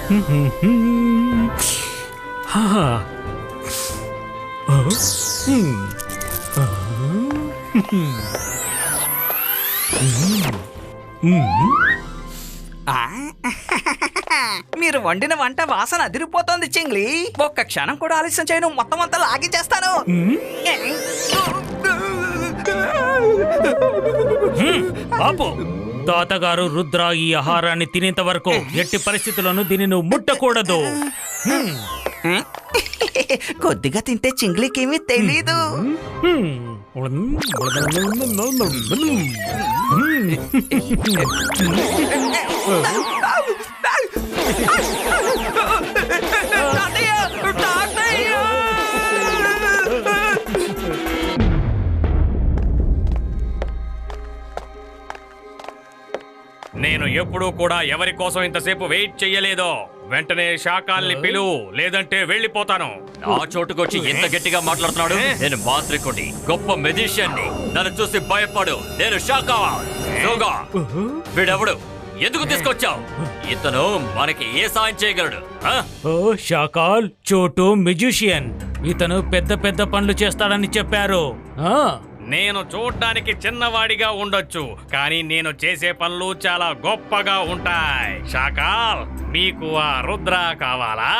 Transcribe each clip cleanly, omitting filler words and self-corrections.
మీరు వండిన వంట వాసన అదిరిపోతోంది చింగ్లీ. ఒక్క క్షణం కూడా ఆలస్యం చేయను, మొత్తం అంతా లాగించేస్తాను. పాపు తాతగారు రుద్ర ఈ ఆహారాన్ని తినేంత వరకు ఎట్టి పరిస్థితుల్లోనూ దీన్ని నువ్వు ముట్టకూడదు. కొద్దిగా తింటే చింగ్లీకేమీ తెలీదు. నేను ఎప్పుడూ కూడా ఎవరి కోసం ఇంతసేపు వెయిట్ చెయ్యలేదు. వెంటనే శాకాల్ని పిలువు, లేదంటే వెళ్ళిపోతాను. ఆ చోటుకొచ్చి ఎంత గట్టిగా మాట్లాడుతున్నాడు? నేను మాంత్రికుడిని, గొప్ప మెజిషియన్ ని. నన్ను చూసి భయపడు. నేను శాకాల్. వీడెవడు? ఎందుకు తీసుకొచ్చావు? ఇతను మనకి ఏ సాయం చేయగలడు? ఓ శాకాల్, చోటు మ్యూజిషియన్. ఇతను పెద్ద పెద్ద పనులు చేస్తాడని చెప్పారు. నేను చూడ్డానికి చిన్నవాడిగా ఉండొచ్చు, కానీ నేను చేసే పనులు చాలా గొప్పగా ఉంటాయి. శాకాల్, మీకు ఆ రుద్ర కావాలా?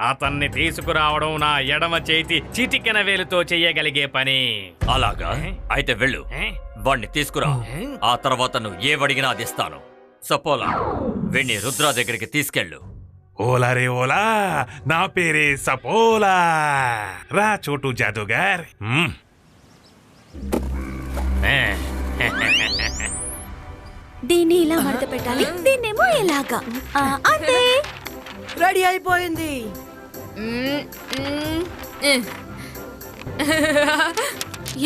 అతన్ని తీసుకురావడం నా ఎడమ చేతి చిటికెన వేలుతో చెయ్యగలిగే పని. అలాగా? అయితే వెళ్ళు, వాణ్ణి తీసుకురా. ఆ తర్వాత నువ్వు ఏవడిగినా అది ఇస్తాను. సపోలా, వీణ్ణి రుద్ర దగ్గరికి తీసుకెళ్ళు. ఓలా రే ఓలా, నా పేరే సపోలా. రా చోటు జాదుగర్. దీన్ని ఇలా మడత పెట్టాలి, దీన్నేమో ఇలాగా. అంతే, రెడీ అయిపోయింది.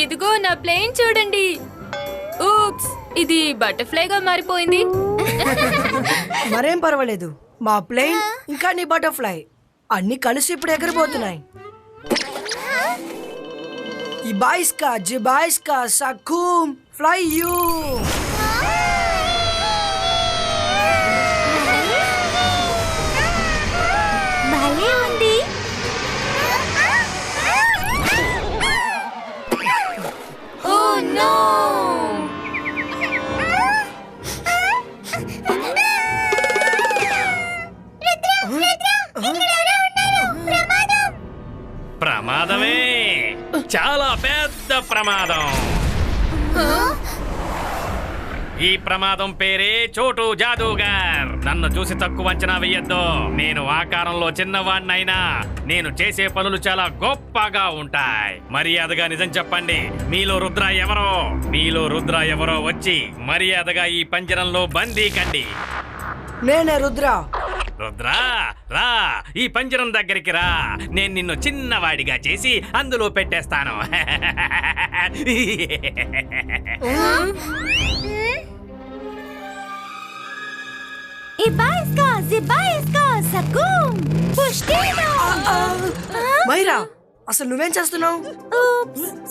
ఇదిగో నా ప్లేన్ చూడండి. ఊప్స్, ఇది బటర్ఫ్లైగా మారిపోయింది. మరేం పర్వాలేదు, మా ప్లేన్ ఇంకా నీ బటర్ఫ్లై అన్ని కలిసి ఇప్పుడు ఎగిరిపోతున్నాయి. Ibaiska, Jibaiska, Sakum, fly you! భలే ఉంది. Oh no! ప్రమాదమే, చాలా పెద్ద ప్రమాదం. ఈ ప్రమాదం పేరే చోటు జాదూగర్. నన్ను చూసి తక్కువ అంచనా వెయ్యొద్దు. నేను ఆకారంలో చిన్నవాడినైనా నేను చేసే పనులు చాలా గొప్పగా ఉంటాయి. మర్యాదగా నిజం చెప్పండి, మీలో రుద్ర ఎవరో? మీలో రుద్ర ఎవరో వచ్చి మర్యాదగా ఈ పంజరంలో బందీ కండి. నేనే రుద్ర. రుద్ర, రా, ఈ పంజరం దగ్గరికి రా. నేను నిన్ను చిన్నవాడిగా చేసి అందులో పెట్టేస్తాను. Ibaiska, Zibaiska, Sakum, Pushtina. Myra, అసలు నువ్వేం చేస్తున్నావు?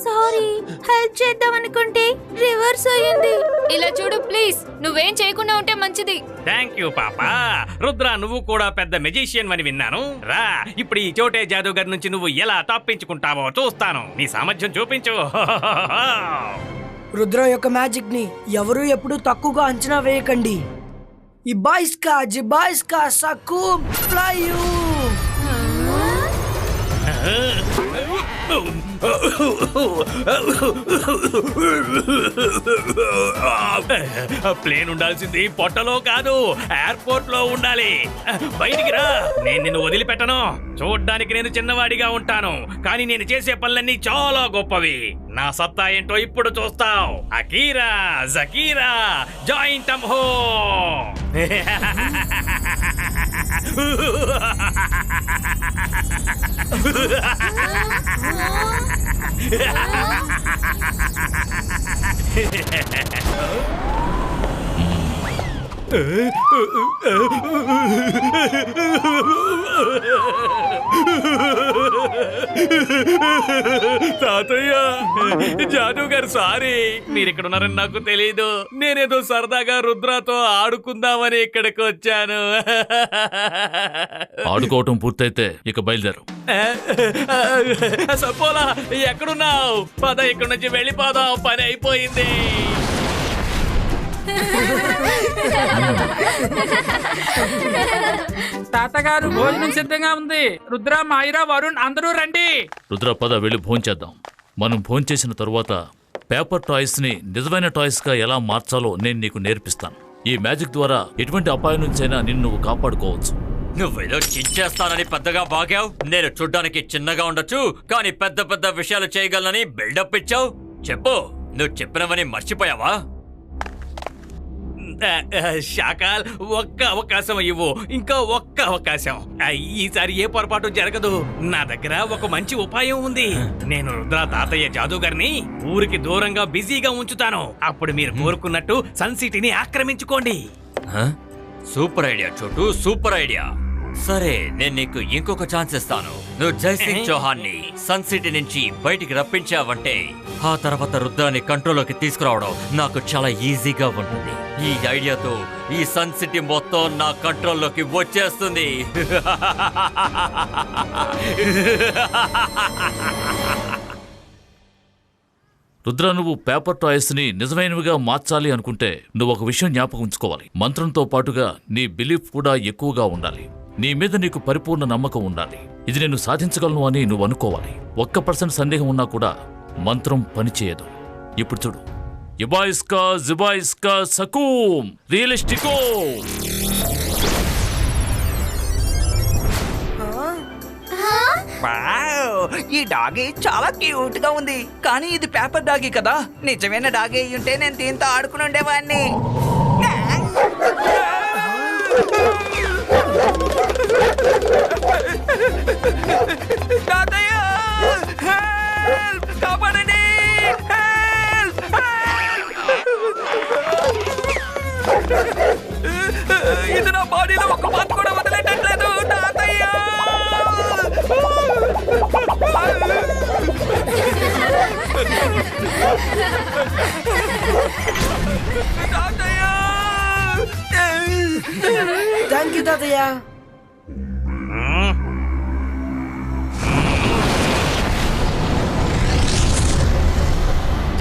సారీ, హెల్ప్ చేద్దాం అనుకుంటే రివర్స్ అయ్యింది. ఇలా చూడు ప్లీజ్, నువ్వేం చేయకుండా ఉంటే మంచిది. థ్యాంక్ యూ పాపా. రుద్ర, నువ్వు కూడా పెద్ద మెజిషియన్ అని విన్నాను. రా, ఇప్పుడు ఈ చోటే జాదూగర్ నుంచి నువ్వు ఎలా తప్పించుకుంటావో చూస్తాను. నీ సామర్థ్యం చూపించు. రుద్ర యొక్క మ్యాజిక్ ని ఎవరు ఎప్పుడు తక్కువగా అంచనా వేయకండి. Ibaiska, Jibaiska, Sakum, fly you! Plane ఉండాల్సింది పొట్టలో కాదు, ఎయిర్పోర్ట్ లో ఉండాలి. బయటికి రా, నేను నిన్ను వదిలిపెట్టను. చూడ్డానికి నేను చిన్నవాడిగా ఉంటాను, కానీ నేను చేసే పనులన్నీ చాలా గొప్పవి. నా సత్తా ఏంటో ఇప్పుడు చూస్తావు. అకీరా, జకీరా, జాయింట్ హో. తాతయ్య, జాదూగారు సారీ. మీరు ఇక్కడ ఉన్నారని నాకు తెలీదు. నేనేదో సరదాగా రుద్రతో ఆడుకుందామని ఇక్కడికి వచ్చాను. ఆడుకోవటం పూర్తయితే ఇక బయలుదేరు. సపోలా, ఎక్కడున్నావు? పద, ఇక్కడి నుంచి వెళ్ళిపోదాం. పని అయిపోయింది. తాతగారు భోజనం సిద్ధంగా ఉంది. రుద్ర, మాయిరా, వరుణ్ అందరూ రండి. రుద్ర, పద వెళ్ళి భోంచేద్దాం. మనం భోంచేసిన తరువాత పేపర్ టాయ్స్ ని నిజమైన టాయ్స్ గా ఎలా మార్చాలో నేను నీకు నేర్పిస్తాను. ఈ మ్యాజిక్ ద్వారా ఎటువంటి అపాయం నుంచైనా నిన్ను నువ్వు కాపాడుకోవచ్చు. నువ్వేదో చించేస్తానని పెద్దగా బాగావు. నేను చూడ్డానికి చిన్నగా ఉండొచ్చు, కానీ పెద్ద పెద్ద విషయాలు చేయగలనని బిల్డప్ ఇచ్చావు. చెప్పు, నువ్వు చెప్పినవని మర్చిపోయావా? శాకాల్, ఒక్క అవకాశం ఇవ్వు. ఇంకా ఒక్క అవకాశం. ఈసారి ఏ పొరపాటు జరగదు. నా దగ్గర ఒక మంచి ఉపాయం ఉంది. నేను రుద్ర తాతయ్య జాదూగారిని ఊరికి దూరంగా బిజీగా ఉంచుతాను. అప్పుడు మీరు కోరుకున్నట్టు సన్ సిటీని ఆక్రమించుకోండి. సూపర్ ఐడియా చోటు, సూపర్ ఐడియా. సరే, నేను నీకు ఇంకొక ఛాన్స్ ఇస్తాను. నువ్వు జైసింగ్ చౌహాన్ ని సన్ సిటీ నుంచి బయటికి రప్పించావంటే ఆ తర్వాత రుద్రాన్ని కంట్రోల్లోకి తీసుకురావడం నాకు చాలా ఈజీగా ఉంటుంది. ఈ ఐడియాతో ఈ సన్ సిటీ మొత్తం నా కంట్రోల్లోకి వచ్చేస్తుంది. రుద్ర, నువ్వు పేపర్ టాయ్స్ ని నిజమైనవిగా మార్చాలి అనుకుంటే నువ్వు ఒక విషయం జ్ఞాపకం ఉంచుకోవాలి. మంత్రంతో పాటుగా నీ బిలీఫ్ కూడా ఎక్కువగా ఉండాలి. నీ మీద నీకు పరిపూర్ణ నమ్మకం ఉండాలి. ఇది నేను సాధించగలను అని నువ్వు అనుకోవాలి. 1% సందేహం ఉన్నా కూడా మంత్రం పనిచేయదు. ఇప్పుడు చూడు, ఇబాయిస్కా జిబాయిస్కా సకూమ్ రియలిస్టికో. వావ్, ఈ డాగీ చాలా క్యూట్ గా ఉంది. కానీ ఇది పేపర్ డాగీ కదా. నిజమైన డాగీ అయి ఉంటే నేను దీంతో ఆడుకుని ఉండేవాడిని. తాతయ్య, హెల్ప్! కాపాడండి! హెల్ప్! ఇది నా బాడీలో ఒక్క పాత కూడా వదిలేటట్లేదు. తాతయ్య, థ్యాంక్ యూ తాతయ్య.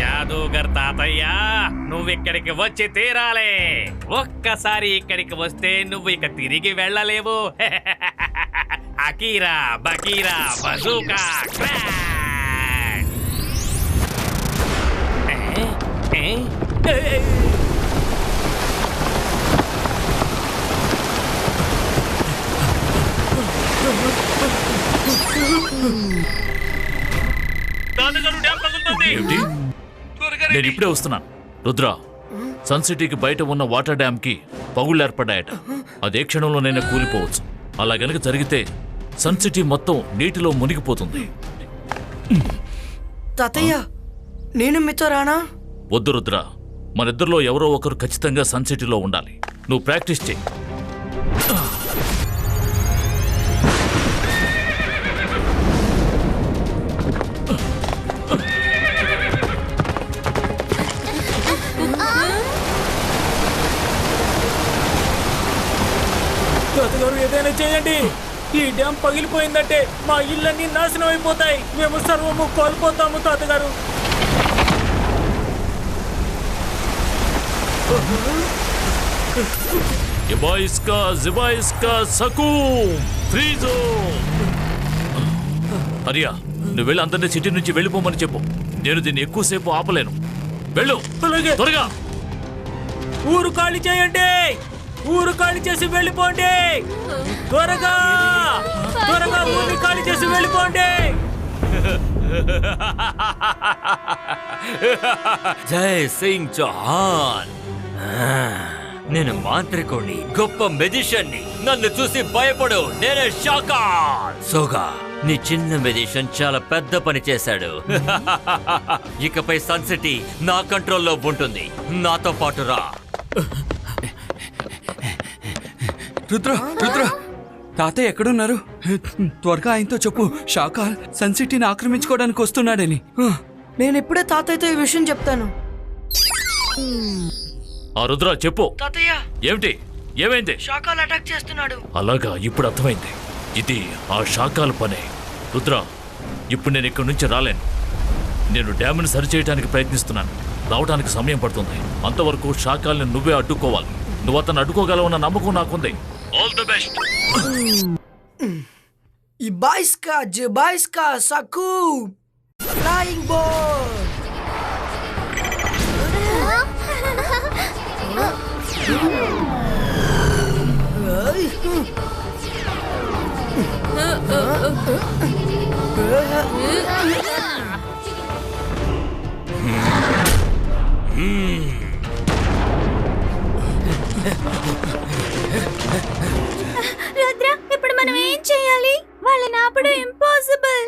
జాదూగర్ తాతయ్య, నువ్వు ఇక్కడికి వచ్చి తీరాలే. ఒక్కసారి ఇక్కడికి వస్తే నువ్వు ఇక తిరిగి వెళ్ళలేవు. Akira Bakhira bazooka crack. ఏమిటి? నేను ఇప్పుడే వస్తున్నాను. రుద్ర, సన్ సిటీకి బయట ఉన్న వాటర్ డ్యామ్ కి పగుళ్ళు ఏర్పడ్డాయట. అదే క్షణంలోనైనా కూలిపోవచ్చు. అలా గనక జరిగితే సన్ సిటీ మొత్తం నీటిలో మునిగిపోతుంది. తాతయ్య, నేను మీతో రానా? వద్దు రుద్ర, మనిద్దరిలో ఎవరో ఒకరు ఖచ్చితంగా సన్ సిటీలో ఉండాలి. నువ్వు ప్రాక్టీస్ చేయి. తాతగారు, ఏదైనా చేయండి. ఈ డ్యామ్ పగిలిపోయిందంటే మా ఇళ్ళన్నీ నాశనం అయిపోతాయి. మేము సర్వము కోల్పోతాము తాతగారు. ఇబాయిస్కా జిబాయిస్కా సకూమ్ ఫ్రీజో. అరియా, నువ్వు వెళ్ళి అందరినీ సిటీ నుంచి వెళ్ళిపోమని చెప్పు. నేను దీన్ని ఎక్కువసేపు ఆపలేను. వెళ్ళు త్వరగా. ఊరు ఖాళీ చేయండి. ఊరు ఖాళీ చేసి వెళ్ళిపోండి. త్వరగా త్వరగా ఊరిని ఖాళీ చేసి వెళ్ళిపోండి. జై సింగ్ చౌహాన్. నేను మాంత్రికుడిని, గొప్ప మెజిషియన్ని. నన్ను చూసి భయపడు. నేనే షాకాల్. సోగా, నీ చిన్న మెజిషియన్ చాలా పెద్ద పని చేశాడు. ఇకపై సన్ సిటీ నా కంట్రోల్లో ఉంటుంది. నాతో పాటు రా. రుద్ర రుద్ర తాతయ్య ఎక్కడున్నారు? త్వరగా ఆయనతో చెప్పు, షాకాల్ సన్ సిటీని ఆక్రమించుకోవడానికి వస్తున్నాడని. నేను ఇప్పుడే తాతయ్యతో ఈ విషయం చెప్తాను. ఆ రుద్ర చెప్పు, తాతయ్య, ఏమిటి? ఏమైంది? షాకాల్ అటాక్ చేస్తున్నాడు. అలాగా, ఇప్పుడు అర్థమైంది. ఇది ఆ షాకాల పనే. రుద్ర, ఇప్పుడు నేను ఇక్కడి నుంచి రాలేను. నేను డ్యామ్ని సరిచేయడానికి ప్రయత్నిస్తున్నాను. రావడానికి సమయం పడుతుంది. అంతవరకు షాకాల్ని నువ్వే అడ్డుకోవాలి. నువ్వు అతను అడ్డుకోగలవన్న నమ్మకం నాకుంది. All the best. Ibaiska, Jibaiska, Saku! Flying ball! Rudra, ఇప్పుడు మనం ఏం చేయాలి? వాళ్ళని ఆపడం ఇంపాసిబుల్.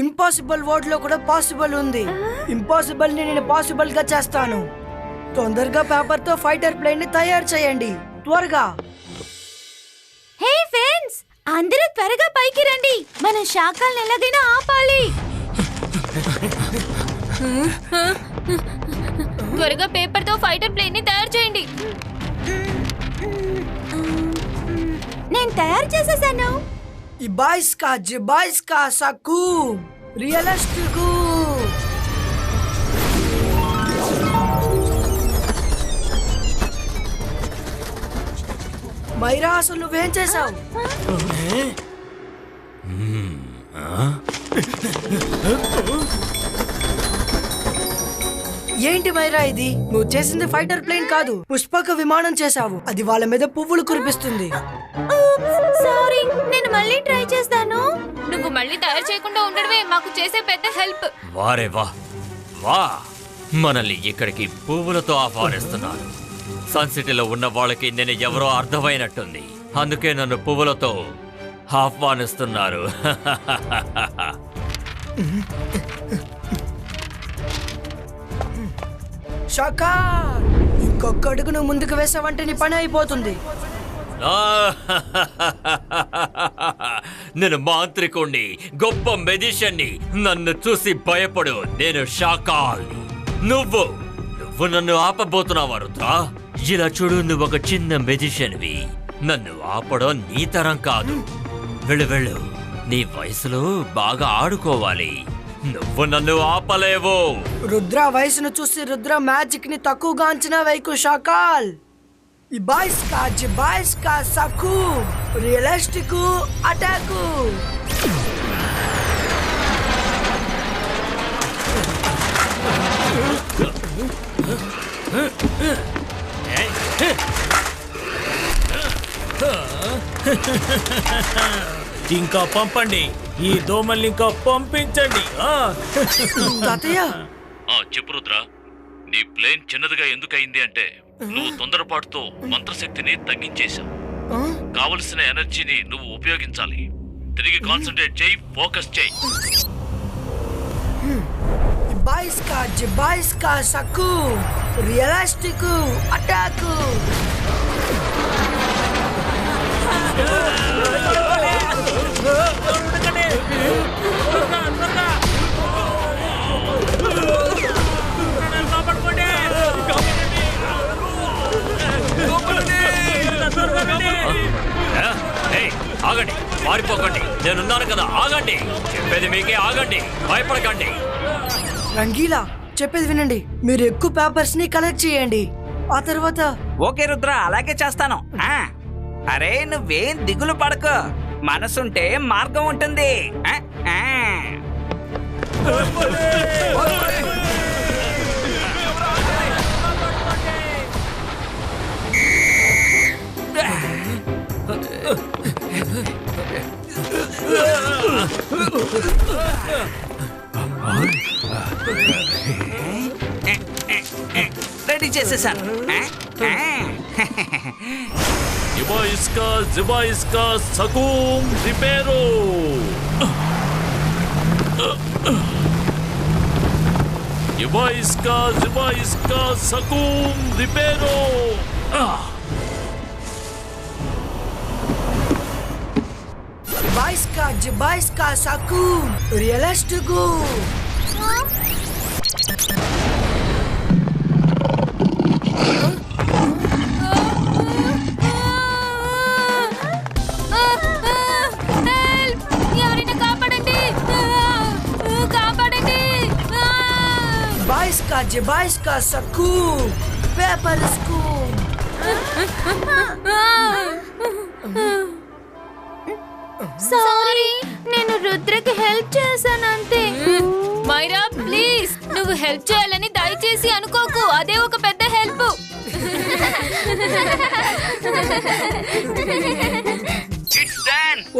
ఇంపాసిబుల్ వర్డ్ లో కూడా పాసిబుల్ ఉంది. ఇంపాసిబుల్ ని నేను పాసిబుల్ గా చేస్తాను. తొందరగా పేపర్ తో ఫైటర్ ప్లేన్ ని తయారు చేయండి, త్వరగా. హే ఫ్రెండ్స్, అందరూ త్వరగా పైకి రండి. మనం శాఖల్ని ఎలాగైనా ఆపాలి. త్వరగా పేపర్ తో ఫైటర్ ప్లేన్ ని తయారు చేయండి. నేను తయారు చేసేసాను. Ibaiska, Jibaiska, Saku! Realistic! Myra, అసలు నువ్వేం చేసావు? ఏంటి మైరా ఇది? నువ్వు చేసింది ఫైటర్ ప్లేన్ కాదు, పుష్పక విమానం చేసావు. అది వాళ్ళ మీద పువ్వులు కురిపిస్తుంది. సారీ, నేను మళ్ళీ ట్రై చేస్తాను. నువ్వు మళ్ళీ తయారు చేయకుండా ఉండడమే మాకు చేసే పెద్ద హెల్ప్. వారే వా వా, మనల్ని ఇక్కడికి పువ్వులతో ఆహ్వానిస్తున్నారు. సన్ సిటీలో ఉన్న వాళ్ళకి నేను ఎవరో అర్థమైనట్టుంది. అందుకే నన్ను పువ్వులతో ఆహ్వానిస్తున్నారు. షాకా, ఇంకొక అడుగు నువ్వు ముందుకు వేసావంటే నీ పని అయిపోతుంది. నేను మాంత్రికుణ్ణి, గొప్ప మెజిషియన్ని. నన్ను చూసి భయపడు. నేను షాకాల్. నువ్వు నన్ను ఆపబోతున్నావా రుద్రా? ఇలా చూడు, నువ్వు ఒక చిన్న మెజిషియన్వి. నన్ను ఆపడం నీ తరం కాదు. వెళ్ళు వెళ్ళు, నీ వయసులో బాగా ఆడుకోవాలి. నువ్వు నన్ను ఆపలేవు. రుద్ర వయసును చూసి రుద్ర మ్యాజిక్ ని తక్కువగా అంచనా వేయకు Shakaal. Ibaiska, Jibaiska, Saku! Realistic attack! ఇంకా పంపండి, ఈ దోమల్ని ఇంకా పంపించండి. తాతయ్య, చెప్పు రుద్ర, నీ ప్లేన్ చిన్నదిగా ఎందుకయింది అంటే నువ్వు తొందరపాటుతో మంత్రశక్తిని తగ్గించేశావు. కావలసిన ఎనర్జీని నువ్వు ఉపయోగించాలి. తిరిగి కాన్సంట్రేట్ చేయి, ఫోకస్ చేయి. Ibaiska, Jibaiska, Saku! Realistic attack! ఆగండి, మారిపోకండి. నేనున్నాను కదా, ఆగండి. చెప్పేది మీకే, ఆగండి, భయపడకండి. రంగీలా, చెప్పేది వినండి. మీరు ఎక్కువ పేపర్స్ ని కలెక్ట్ చేయండి. ఆ తర్వాత ఓకే రుద్ర, అలాగే చేస్తాను. అరే, నువ్వేం దిగులు పడకు. మనసుంటే మార్గం ఉంటుంది. రెడీ చేసేసాను. Ibaiska, Jibaiska, Sakum, Ripero! Ibaiska, Jibaiska, Sakum, Ripero! Jibaiska Saku Realistico ఎవరైనా కాపాడండి కాపాడండి Jibaiska Saku Paper School sorry నేను రుద్రకి హెల్ప్ చేశాను అంతే మైరా ప్లీజ్ నువ్వు హెల్ప్ చేయాలని దయచేసి అనుకోకు అదే ఒక పెద్ద హెల్ప్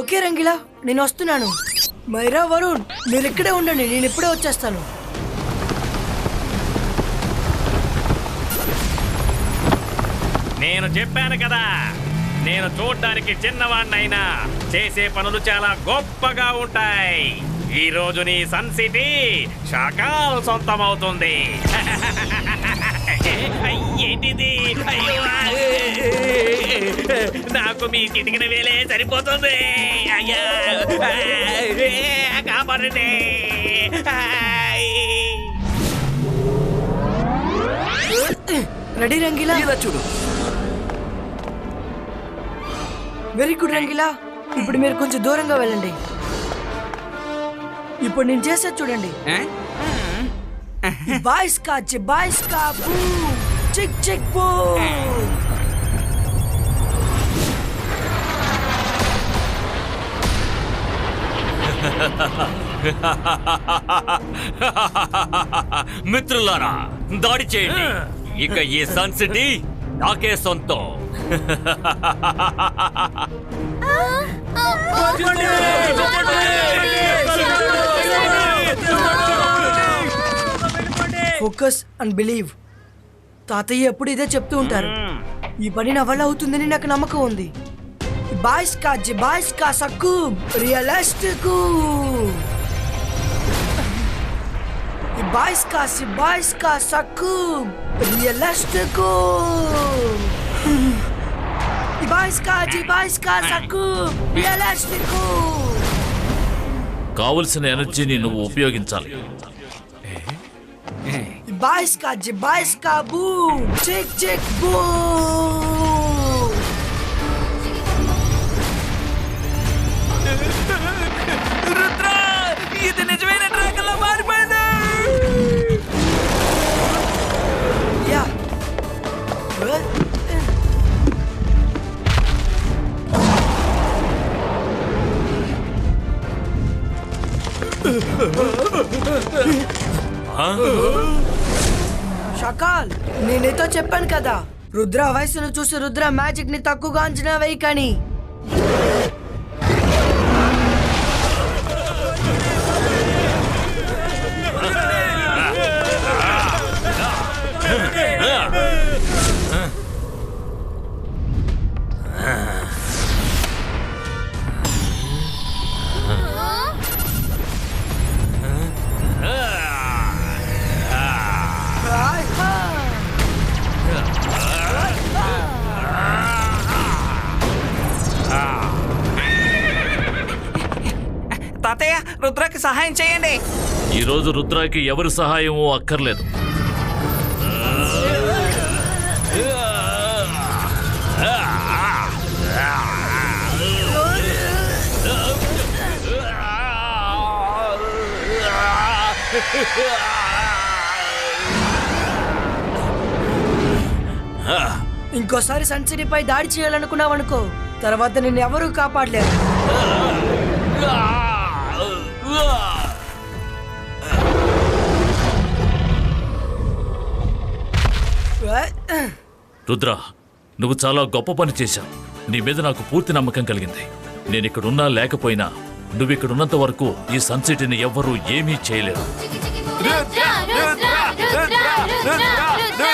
ఓకే రంగిలా నేను వస్తున్నాను మైరా వరుణ్ మీరు ఇక్కడే ఉండండి నేను ఇప్పుడే వచ్చేస్తాను నేను చెప్పాను కదా నేను చూడ్డానికి చిన్నవాణ్ణైనా చేసే పనులు చాలా గొప్పగా ఉంటాయి. ఈ రోజు నీ సన్ సిటీ షాకాల్ సొంతమవుతుంది. ఏంటిది? అయ్యో నాకు మీ చిటికిన వేలే సరిపోతుంది. అయ్యా కాపాడండి. రెడీ రంగిలా చూడు. వెరీ గుడ్ రంగిలా ఇప్పుడు మీరు కొంచెం దూరంగా వెళ్ళండి ఇప్పుడు నేను చేసేది చూడండి బాయ్స్కా బూ చిక్ చిక్ బూ మిత్రులారా దాడి చేయండి. ఇక ఈ సన్ సిటీ నాకే సొంతం. ఫోకస్ అండ్ బిలీవ్ తాతయ్య ఎప్పుడు ఇదే చెప్తూ ఉంటారు ఈ పని నా వల్ల అవుతుందని నాకు నమ్మకం ఉంది బాయ్స్కా సక్కు రియలిస్టికు బాయ్స్కా సక్కు రియలిస్టికు బాయ్స్కా సక్కు రియలిస్టికు కావలసిన ఎనర్జీని నువ్వు ఉపయోగించాలి. బాయ్స్కా బూమ్ చిక్ చిక్ బూమ్ రుద్ర ఇది నిజమైన డ్రాగన్లా మారిపోయింది. యా షకాల్ నేనేతో చెప్పాను కదా రుద్ర వయసును చూసి రుద్ర మ్యాజిక్ ని తక్కువగా అంచనా వేయి కానీ తాతయ్య రుద్రకి సహాయం చేయండి. ఈ రోజు రుద్రాకి ఎవరి సహాయమూ అక్కర్లేదు. ఇంకోసారి సన్సిటీపై దాడి చేయాలనుకున్నావనుకో తర్వాత నిన్ను ఎవరూ కాపాడలేరు. రుద్ర నువ్వు చాలా గొప్ప పని చేశావు. నీ మీద నాకు పూర్తి నమ్మకం కలిగింది. నేను ఇక్కడున్నా లేకపోయినా నువ్వు ఇక్కడున్నంత వరకు ఈ సన్ సిటీని ఎవ్వరూ ఏమీ చేయలేరు. రుద్ర రుద్ర రుద్ర రుద్ర రుద్ర